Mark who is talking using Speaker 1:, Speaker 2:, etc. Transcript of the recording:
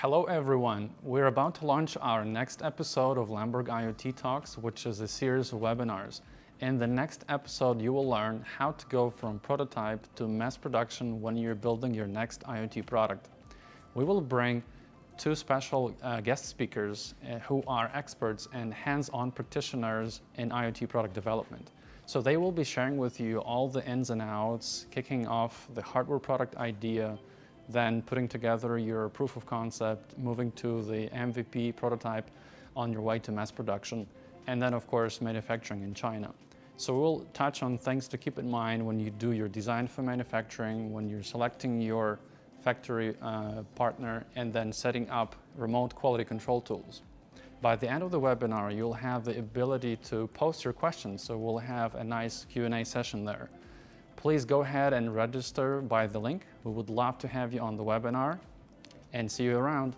Speaker 1: Hello everyone, we're about to launch our next episode of Lemberg IoT Talks, which is a series of webinars. In the next episode, you will learn how to go from prototype to mass production when you're building your next IoT product. We will bring two special guest speakers who are experts and hands-on practitioners in IoT product development. So they will be sharing with you all the ins and outs, kicking off the hardware product idea, then putting together your proof of concept, moving to the MVP prototype on your way to mass production, and then of course manufacturing in China. So we'll touch on things to keep in mind when you do your design for manufacturing, when you're selecting your factory partner, and then setting up remote quality control tools. By the end of the webinar, you'll have the ability to post your questions, so we'll have a nice Q&A session there. Please go ahead and register by the link. We would love to have you on the webinar and see you around.